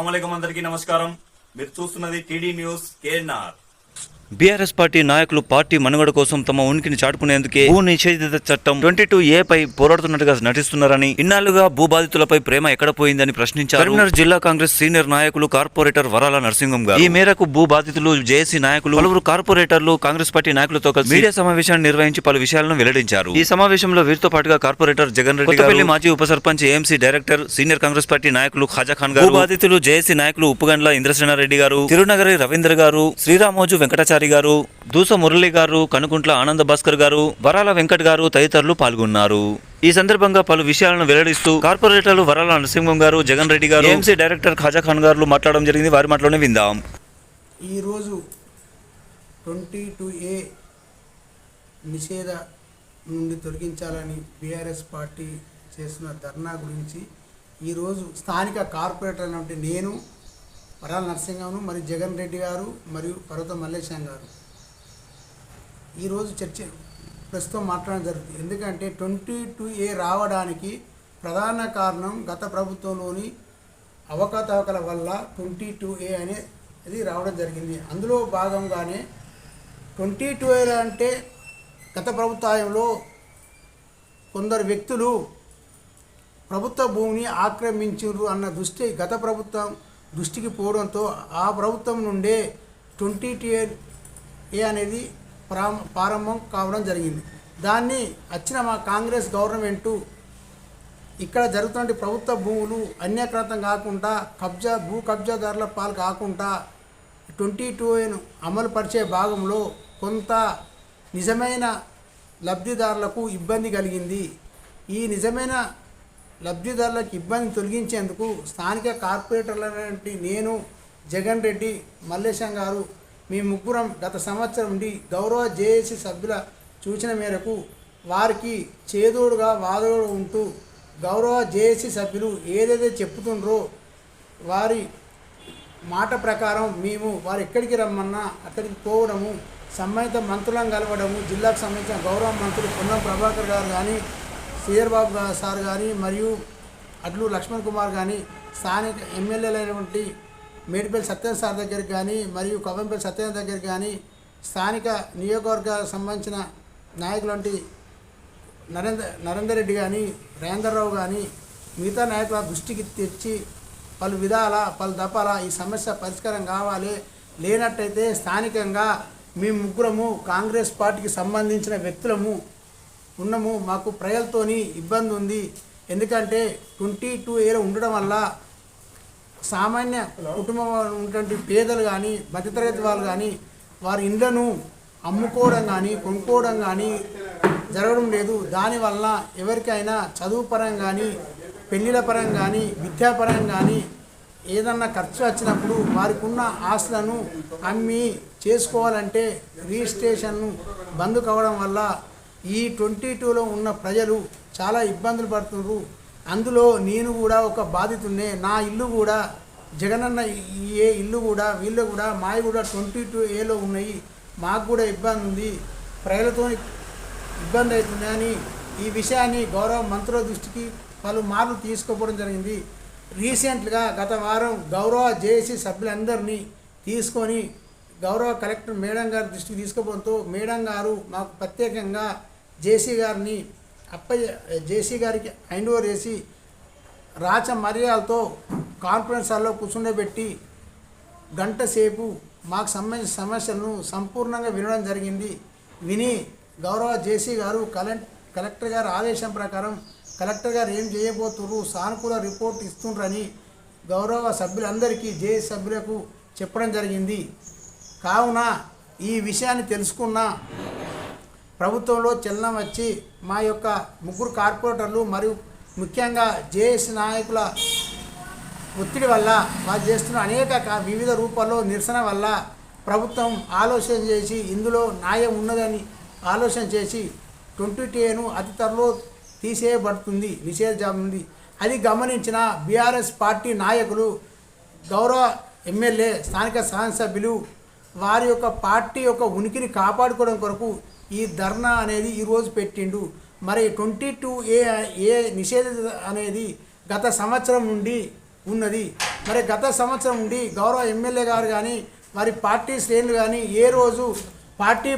అస్సలాముఅలైకుం అందరికీ నమస్కారం. మీరు చూస్తున్నది TD news KNR. BRS party నాయకులు పార్టీ మనుగడ కోసం తమ ఉనికిని చాటుకునేందుకే భూ నిషేధిత చట్టం 22A పై పోరాడుతున్నట్టుగా నటిస్తున్నారని, ఇన్నాళ్లుగా భూ బాధితులపై ప్రేమ ఎక్కడ పోయిందని ప్రశ్నించారు కరీంనగర్ జిల్లా కాంగ్రెస్ సీనియర్ నాయకులు కార్పొరేటర్ వరాల నరసింహం గారు. ఈ మేరకు భూ బాధితులు, జేఏసీ నాయకులు, పలువురు కార్పొరేటర్లు కాంగ్రెస్ పార్టీ నాయకులతో కలిసి మీడియా సమావేశాన్ని నిర్వహించి పలు విషయాలను వెల్లడించారు. ఈ సమావేశంలో వీరితో పాటుగా కార్పొరేటర్ జగన్ రెడ్డి గారు, మాజీ ఉప sarpanch, AMC director, senior Congress party నాయకులు ఖాజా ఖాన్ గారు, భూ బాధితులు, జేఏసీ నాయకులు ఉప్పుగండ్ల ఇంద్రసేనారెడ్డి గారు, తిరునగరి రవీంద్ర గారు, శ్రీరామోజు వెంకటాచారి గారు, దూస మురళి గారు, కనుకుంట్ల ఆనంద భాస్కర్ గారు, వరాల వెంకట్ గారు తదితరులు పాల్గొన్నారు. ఈ సందర్భంగా పలు విషయాలను వెల్లడిస్తూ కార్పొరేటర్లు వరాల నరసింహం గారు, జగన్ రెడ్డి గారు, ఏఎంసీ డైరెక్టర్ ఖాజా ఖాన్ గారు మాట్లాడడం జరిగింది. వారి మాటలోనే విందాం. ఈరోజు 22A నిషేధ నుండి తొలగించాలని బీఆర్ఎస్ పార్టీ చేస్తున్న ధర్నా గురించి ఈరోజు స్థానిక కార్పొరేటర్ అంటే నేను, వరాల నరసింహను, మరియు జగన్ రెడ్డి గారు, మరియు పర్వత మల్లేశం గారు ఈరోజు ప్రస్తుతం మాట్లాడడం జరుగుతుంది. ఎందుకంటే 22A రావడానికి ప్రధాన కారణం గత ప్రభుత్వంలోని అవకతవకల వల్ల 22A అనేది రావడం జరిగింది. అందులో భాగంగానే 22A అంటే గత ప్రభుత్వంలో కొందరు వ్యక్తులు ప్రభుత్వ భూమిని ఆక్రమించారు అన్న దృష్టి గత ప్రభుత్వం దృష్టికి పోవడంతో ఆ ప్రభుత్వం నుండే 22A అనేది ప్రారంభం కావడం జరిగింది. దాన్ని వచ్చిన మా కాంగ్రెస్ గవర్నమెంటు ఇక్కడ జరుగుతున్న ప్రభుత్వ భూములు అన్యాక్రాంతం కాకుండా భూ కబ్జాదారుల పాలు కాకుండా 22Aను అమలు పరిచే భాగంలో కొంత నిజమైన లబ్ధిదారులకు ఇబ్బంది కలిగింది. ఈ నిజమైన లబ్ధిదారులకు ఇబ్బంది తొలగించేందుకు స్థానిక కార్పొరేటర్లైనటువంటి నేను, జగన్ రెడ్డి, మల్లేశం గారు మీ ముగ్గురం గత సంవత్సరం నుండి గౌరవ జేఏసీ సభ్యుల సూచన మేరకు వారికి చేదోడుగా వాదోడు ఉంటూ గౌరవ జేఏసీ సభ్యులు ఏదైతే చెప్తుండ్రో వారి మాట ప్రకారం మేము వారు ఎక్కడికి రమ్మన్నా అక్కడికి పోవడము, సంబంధిత మంత్రులను కలవడము, జిల్లాకు సంబంధించిన గౌరవ మంత్రులు పొన్నం ప్రభాకర్ గారు కానీ, శ్రీధర్ బాబు సార్ కానీ, మరియు అడ్లు లక్ష్మణ్ కుమార్ కానీ, స్థానిక ఎమ్మెల్యేలైనటువంటి మేడిపల్లి సత్యం సార్ దగ్గరికి కానీ, మరియు కవ్వంపల్లి సత్యం దగ్గరికి కానీ, స్థానిక నియోజకవర్గాలకు సంబంధించిన నాయకులు వంటి నరేందర్ రెడ్డి కానీ, రేందర్రావు కానీ, మిగతా నాయకుల దృష్టికి తెచ్చి పలు దఫాల ఈ సమస్య పరిష్కారం కావాలి, లేనట్టయితే స్థానికంగా మేము ముగ్గురము కాంగ్రెస్ పార్టీకి సంబంధించిన వ్యక్తులము ఉన్నాము, మాకు ప్రజలతోని ఇబ్బంది ఉంది. ఎందుకంటే 22A ఉండడం వల్ల సామాన్య కుటుంబం ఉన్నటువంటి పేదలు కానీ, మధ్యతరగతి వాళ్ళు కానీ వారి ఇండ్లను అమ్ముకోవడం కానీ, కొనుక్కోవడం కానీ జరగడం లేదు. దానివల్ల ఎవరికైనా చదువు పరంగా కానీ, పెళ్ళిళ్ళ పరంగా కానీ, విద్యాపరంగా కానీ ఏదన్నా ఖర్చు వచ్చినప్పుడు వారికి ఉన్న ఆస్తులను అమ్మి చేసుకోవాలంటే రిజిస్ట్రేషన్ను బంద్ కావడం వల్ల ఈ 22లో ఉన్న ప్రజలు చాలా ఇబ్బందులు పడుతున్నారు. అందులో నేను కూడా ఒక బాధితున్నే. నా ఇల్లు కూడా జగనన్న ఇల్లు కూడా వీళ్ళు కూడా మావి కూడా 22Aలో ఉన్నాయి. మాకు కూడా ఇబ్బంది ఉంది, ప్రజలతో ఇబ్బంది అవుతుందని ఈ విషయాన్ని గౌరవ మంత్రుల దృష్టికి పలుమార్లు తీసుకుపోవడం జరిగింది. రీసెంట్గా గత వారం గౌరవ జేఏసీ సభ్యులందరినీ తీసుకొని గౌరవ కలెక్టర్ మేడం గారి దృష్టికి తీసుకుపోవడంతో మేడం గారు మాకు ప్రత్యేకంగా జేసీ గారికి హ్యాండ్ ఓవర్ చేసి రాచ మర్యాదలతో కాన్ఫరెన్స్ హాల్లో కూర్చుండబెట్టి గంట సేపు మాకు సంబంధించిన సమస్యలను సంపూర్ణంగా వినడం జరిగింది. విని గౌరవ జేసీ గారు కలెక్టర్ గారి ఆదేశం ప్రకారం కలెక్టర్ గారు ఏం చేయబోతున్నారు, సానుకూల రిపోర్ట్ ఇస్తుండ్రని గౌరవ సభ్యులందరికీ జేఏసీ సభ్యులకు చెప్పడం జరిగింది. కావున ఈ విషయాన్ని తెలుసుకున్న ప్రభుత్వంలో చలనం వచ్చి మా యొక్క ముగ్గురు కార్పొరేటర్లు మరియు ముఖ్యంగా జేఏసీ నాయకుల ఒత్తిడి వల్ల వాళ్ళు చేస్తున్న అనేక వివిధ రూపాల్లో నిరసన వల్ల ప్రభుత్వం ఆలోచన చేసి ఇందులో న్యాయం ఉన్నదని ఆలోచన చేసి 22Aను అతి త్వరలో తీసేయబడుతుంది, నిషేధం ఉంది. అది గమనించిన బీఆర్ఎస్ పార్టీ నాయకులు, గౌరవ ఎమ్మెల్యే, స్థానిక శాసనసభ్యులు వారి యొక్క పార్టీ యొక్క ఉనికిని కాపాడుకోవడం కొరకు ఈ ధర్నా అనేది ఈరోజు పెట్టిండు. మరి 22A నిషేధ అనేది గత సంవత్సరం నుండి ఉన్నది. మరి గత సంవత్సరం నుండి గౌరవ ఎమ్మెల్యే గారు కానీ మరి పార్టీ శ్రేణులు కానీ ఏ రోజు పార్టీ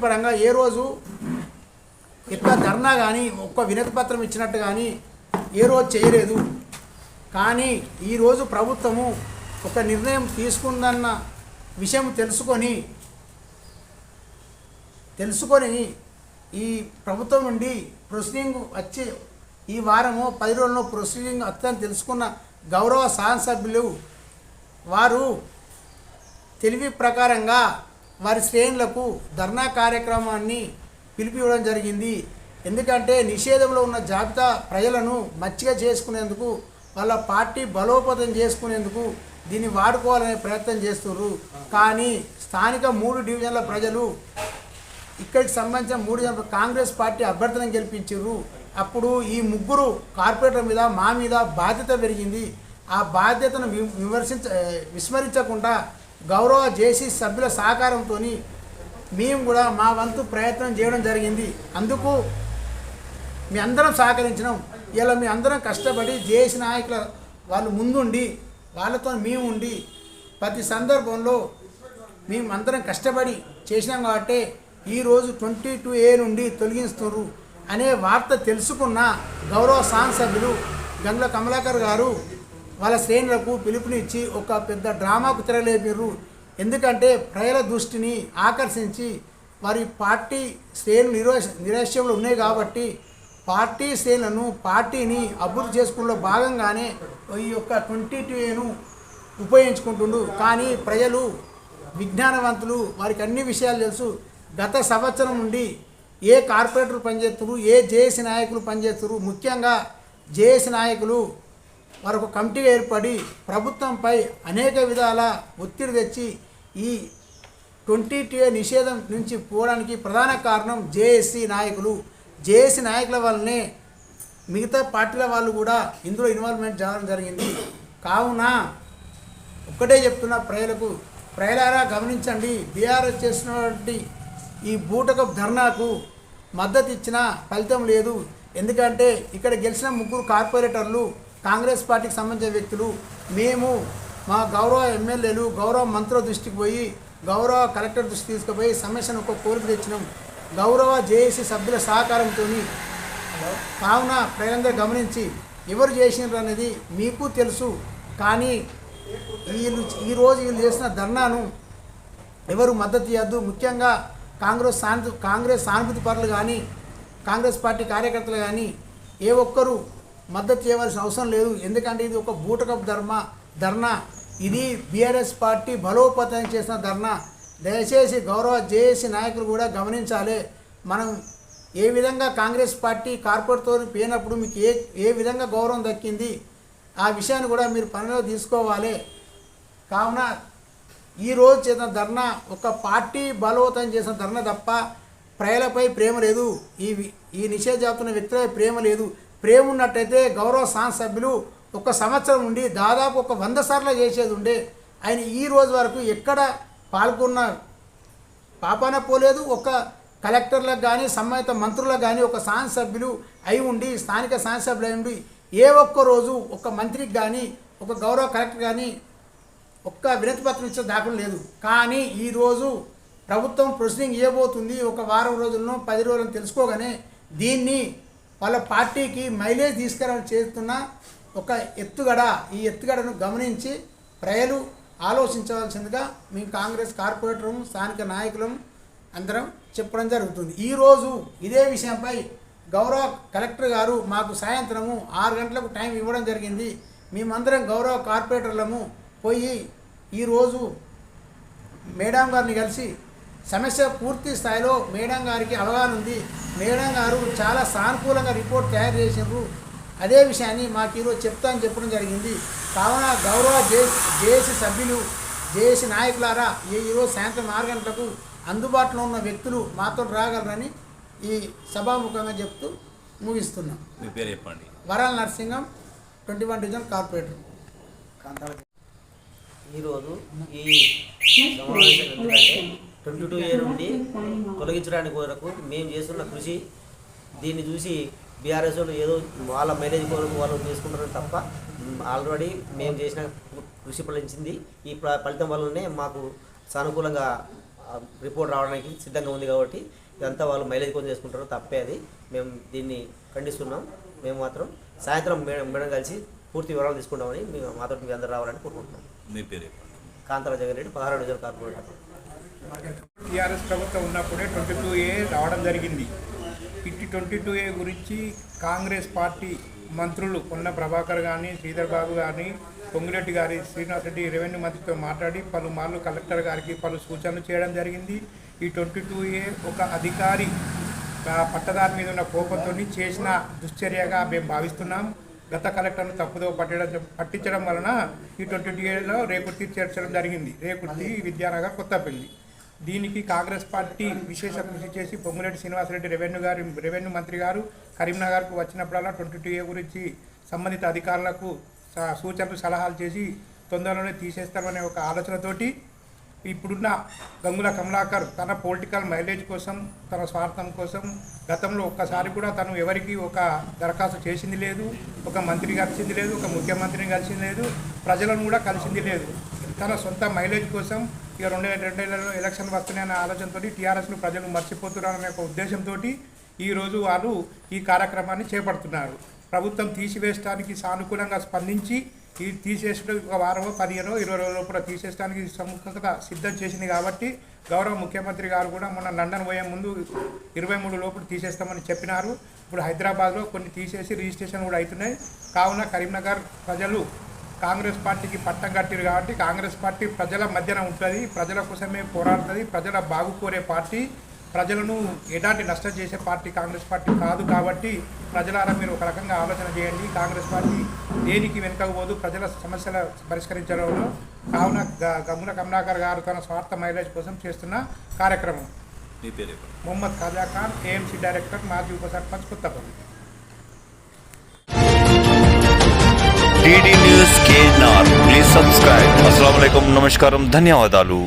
పరంగా ఏ రోజు ఇట్లా ధర్నా కానీ ఒక్క వినతి పత్రం ఇచ్చినట్టు కానీ ఏ రోజు చేయలేదు. కానీ ఈరోజు ప్రభుత్వము ఒక నిర్ణయం తీసుకుందన్న విషయం తెలుసుకొని ఈ ప్రభుత్వం నుండి ప్రొసీడింగ్ వచ్చి ఈ వారము 10 రోజుల్లో ప్రొసీడింగ్ వస్తుందని తెలుసుకున్న గౌరవ శాసనసభ్యులు వారు తెలివి ప్రకారంగా వారి శ్రేణులకు ధర్నా కార్యక్రమాన్ని పిలిపివ్వడం జరిగింది. ఎందుకంటే నిషేధంలో ఉన్న జాబితా ప్రజలను మచ్చిగా చేసుకునేందుకు, వాళ్ళ పార్టీ బలోపేతం చేసుకునేందుకు దీన్ని వాడుకోవాలనే ప్రయత్నం చేస్తున్నారు. కానీ స్థానిక 3 డివిజన్ల ప్రజలు ఇక్కడికి సంబంధించిన 3 డివిజన్ల కాంగ్రెస్ పార్టీ అభ్యర్థులను గెలిపించారు. అప్పుడు ఈ 3 కార్పొరేటర్ల మీద మా మీద బాధ్యత పెరిగింది. ఆ బాధ్యతను విస్మరించకుండా గౌరవ జేసీ సభ్యుల సహకారంతో మేము కూడా మా వంతు ప్రయత్నం చేయడం జరిగింది. అందుకు మీ అందరం సహకరించినాం. ఇలా మీ అందరం కష్టపడి జేసీ నాయకుల వాళ్ళు ముందుండి వాళ్ళతో మేము ఉండి ప్రతి సందర్భంలో మేము అందరం కష్టపడి చేసినాం కాబట్టి ఈరోజు 22A నుండి తొలగిస్తున్నారు అనే వార్త తెలుసుకున్న గౌరవ శాసనసభ్యులు గంగుల కమలాకర్ గారు వాళ్ళ శ్రేణులకు పిలుపునిచ్చి ఒక పెద్ద డ్రామాకు తెరలేపారు. ఎందుకంటే ప్రజల దృష్టిని ఆకర్షించి వారి పార్టీ శ్రేణులు నిరాశ్యంలో ఉన్నాయి కాబట్టి పార్టీ శ్రేణులను పార్టీని అభివృద్ధి చేసుకున్న భాగంగానే ఈ యొక్క 22Aను ఉపయోగించుకుంటుండు. కానీ ప్రజలు విజ్ఞానవంతులు, వారికి అన్ని విషయాలు తెలుసు. గత సంవత్సరం నుండి ఏ కార్పొరేటర్లు పనిచేస్తున్నారు, ఏ జేఏసీ నాయకులు పనిచేస్తున్నారు, ముఖ్యంగా జేఏసీ నాయకులు మరొక కమిటీగా ఏర్పడి ప్రభుత్వంపై అనేక విధాల ఒత్తిడి తెచ్చి ఈ 22A నిషేధం నుంచి పోవడానికి ప్రధాన కారణం జేఏసీ నాయకుల వల్లనే మిగతా పార్టీల వాళ్ళు కూడా ఇందులో ఇన్వాల్వ్మెంట్ చేయడం జరిగింది. కావున ఒక్కటే చెప్తున్నా ప్రజలారా గమనించండి. బీఆర్ఎస్ చేసినటువంటి ఈ బూటకపు ధర్నాకు మద్దతు ఇచ్చిన ఫలితం లేదు. ఎందుకంటే ఇక్కడ గెలిచిన 3 కార్పొరేటర్లు కాంగ్రెస్ పార్టీకి సంబంధించిన వ్యక్తులు. మేము మా గౌరవ ఎమ్మెల్యేలు గౌరవ మంత్రుల దృష్టికి పోయి గౌరవ కలెక్టర్ దృష్టికి తీసుకుపోయి సమస్యను ఒక కోరిక తెచ్చినాం గౌరవ జేఏసీ సభ్యుల సహకారంతో. కావున ప్రజలందరూ గమనించి ఎవరు చేసినారు అనేది మీకు తెలుసు. కానీ ఈరోజు వీళ్ళు చేసిన ధర్నాను ఎవరు మద్దతు ఇవ్వద్దు. ముఖ్యంగా కాంగ్రెస్ సానుభూతి పరులు కానీ కాంగ్రెస్ పార్టీ కార్యకర్తలు కానీ ఏ ఒక్కరూ మద్దతు చేయవలసిన అవసరం లేదు. ఎందుకంటే ఇది ఒక బూటకపు ధర్నా. ఇది బీఆర్ఎస్ పార్టీ బలోపేతం చేసిన ధర్నా. దయచేసి గౌరవ జేఏసీ నాయకులు కూడా గమనించాలి. మనం ఏ విధంగా కాంగ్రెస్ పార్టీ కార్పొరేట్తో పోయినప్పుడు మీకు ఏ విధంగా గౌరవం దక్కింది ఆ విషయాన్ని కూడా మీరు పనిలో తీసుకోవాలి. కావున ఈరోజు చేసిన ధర్నా ఒక పార్టీ బలోపేతం చేసిన ధర్నా తప్ప ప్రజలపై ప్రేమ లేదు. ఈ నిషేధిస్తున్న వ్యక్తులపై ప్రేమ లేదు. ప్రేమ ఉన్నట్టయితే గౌరవ శాసనసభ్యులు 1 సంవత్సరం నుండి దాదాపు 100 సార్లు చేసేది ఉండే. ఆయన ఈ రోజు వరకు ఎక్కడ పాల్గొన్న పాపాన పోలేదు. ఒక కలెక్టర్లకు కానీ సంబంధిత మంత్రులకు కానీ ఒక శాసనసభ్యులు అయి ఉండి స్థానిక శాసనసభ్యులు అయి ఉండి ఏ ఒక్క రోజు ఒక మంత్రికి కానీ ఒక గౌరవ కలెక్టర్ కానీ ఒక్క వినతి పత్రం ఇచ్చే దాఖలు లేదు. కానీ ఈరోజు ప్రభుత్వం ప్రొసీడింగ్ ఇవ్వబోతుంది. ఒక వారం రోజుల్లో 10 రోజులను తెలుసుకోగానే దీన్ని వాళ్ళ పార్టీకి మైలేజ్ తీసుకురావడం చేస్తున్న ఒక ఎత్తుగడ. ఈ ఎత్తుగడను గమనించి ప్రజలు ఆలోచించవలసిందిగా మేము కాంగ్రెస్ కార్పొరేటర్లు స్థానిక నాయకులం అందరం చెప్పడం జరుగుతుంది. ఈరోజు ఇదే విషయంపై గౌరవ కలెక్టర్ గారు మాకు సాయంత్రము 6 గంటలకు టైం ఇవ్వడం జరిగింది. మేమందరం గౌరవ కార్పొరేటర్లము పోయి ఈరోజు మేడం గారిని కలిసి సమస్య పూర్తి స్థాయిలో మేడం గారికి అవగాహన ఉంది. మేడం గారు చాలా సానుకూలంగా రిపోర్ట్ తయారు చేసినారు. అదే విషయాన్ని మాకు ఈరోజు చెప్పడం జరిగింది. కావున గౌరవ జేఏసీ సభ్యులు జేఏసీ నాయకులారా ఈరోజు సాయంత్రం 6 గంటలకు అందుబాటులో ఉన్న వ్యక్తులు మాతో రాగలరని ఈ సభాముఖంగా చెప్తూ ముగిస్తున్నాం. మీ పేరు చెప్పండి. వరాల నరసింగం 21 డివిజన్ కార్పొరేటర్. ఈరోజు ఈ సమావేశం ఎందుకంటే 22A నుండి తొలగించడానికి వరకు మేము చేస్తున్న కృషి దీన్ని చూసి బీఆర్ఎస్ వాళ్ళు ఏదో వాళ్ళ మైలేజ్ కొరకు వాళ్ళు చేసుకుంటారని తప్ప ఆల్రెడీ మేము చేసిన కృషి ఫలించింది. ఈ ఫలితం వల్లనే మాకు సానుకూలంగా రిపోర్ట్ రావడానికి సిద్ధంగా ఉంది. కాబట్టి ఇదంతా వాళ్ళు మైలేజ్ కోసం చేసుకుంటారు, తప్పే అది. మేము దీన్ని ఖండిస్తున్నాం. మేము మాత్రం సాయంత్రం మేడం కలిసి పూర్తి వివరాలు తీసుకుంటామని మాతో మీ అందరూ రావాలని కోరుకుంటున్నాం. మీ పేరు Kanthala Jagan Reddy, 16 division corporator. TRS ప్రభుత్వం ఉన్నప్పుడే 22A రావడం జరిగింది. ఇట్టి 22A గురించి కాంగ్రెస్ పార్టీ మంత్రులు పొన్న ప్రభాకర్ కానీ, శ్రీధర్ బాబు కానీ, పొంగిరెడ్డి గారి, శ్రీనివాస్ రెడ్డి రెవెన్యూ మంత్రితో మాట్లాడి పలుమార్లు కలెక్టర్ గారికి పలు సూచనలు చేయడం జరిగింది. ఈ 22A ఒక అధికారి పట్టదారి మీద ఉన్న కోపంతో చేసిన దుశ్చర్యగా మేము భావిస్తున్నాం. గత కలెక్టర్ను తప్పుదో పట్టించడం వలన ఈ 22Aలో రేకుర్తి చేర్చడం జరిగింది. రేకుర్తి, విద్యానగర్, కొత్తపల్లి. దీనికి కాంగ్రెస్ పార్టీ విశేష కృషి చేసి పొంగులేటి శ్రీనివాసరెడ్డి రెవెన్యూ మంత్రి గారు కరీంనగర్కు వచ్చినప్పుడల్లా 22A గురించి సంబంధిత అధికారులకు సూచనలు సలహాలు చేసి తొందరలోనే తీసేస్తామనే ఒక ఆలోచనతోటి ఇప్పుడున్న గంగుల కమలాకర్ తన పొలిటికల్ మైలేజ్ కోసం, తన స్వార్థం కోసం గతంలో ఒక్కసారి కూడా తను ఎవరికి ఒక దరఖాస్తు చేసింది లేదు, ఒక మంత్రి కలిసింది లేదు, ఒక ముఖ్యమంత్రిని కలిసింది లేదు, ప్రజలను కూడా కలిసింది లేదు. తన సొంత మైలేజ్ కోసం ఇక రెండేళ్లలో ఎలక్షన్లు వస్తున్నాయన్న ఆలోచనతో టీఆర్ఎస్ను ప్రజలు మర్చిపోతున్నారనే ఒక ఉద్దేశంతో ఈరోజు వాళ్ళు ఈ కార్యక్రమాన్ని చేపడుతున్నారు. ప్రభుత్వం తీసివేయడానికి సానుకూలంగా స్పందించి ఈ తీసేసడం ఒక వారమో 15 20 రోజుల లోపల తీసేయడానికి సముఖత సిద్ధం చేసింది. కాబట్టి గౌరవ ముఖ్యమంత్రి గారు కూడా మొన్న లండన్ పోయే ముందు 23 లోపల తీసేస్తామని చెప్పినారు. ఇప్పుడు హైదరాబాద్లో కొన్ని తీసేసి రిజిస్ట్రేషన్ కూడా అవుతున్నాయి. కావున కరీంనగర్ ప్రజలు కాంగ్రెస్ పార్టీకి పట్టం కట్టారు. కాబట్టి కాంగ్రెస్ పార్టీ ప్రజల మధ్యన ఉంటుంది, ప్రజల కోసమే పోరాడుతుంది, ప్రజల బాగు కోరే పార్టీ, ప్రజలను ఎలాంటి నష్టం చేసే పార్టీ కాంగ్రెస్ పార్టీ కాదు. కాబట్టి ప్రజలారా మీరు ఒక రకంగా ఆలోచన చేయండి. కాంగ్రెస్ పార్టీ దేనికి వెనుకపోదు, ప్రజల సమస్యల పరిష్కరించడంలో. కావున గంగుల కమలాకర్ గారు తన స్వార్థ మైలేజ్ కోసం చేస్తున్న కార్యక్రమం. మీ పేరు మొహమ్మద్ ఖాజా ఖాన్, ఏఎంసీ డైరెక్టర్, మాజీ ఉప sarpanch, Kothapalli. TD news KNR. Please subscribe. అస్సలాము అలైకుం, నమస్కారం, ధన్యవాదాలు.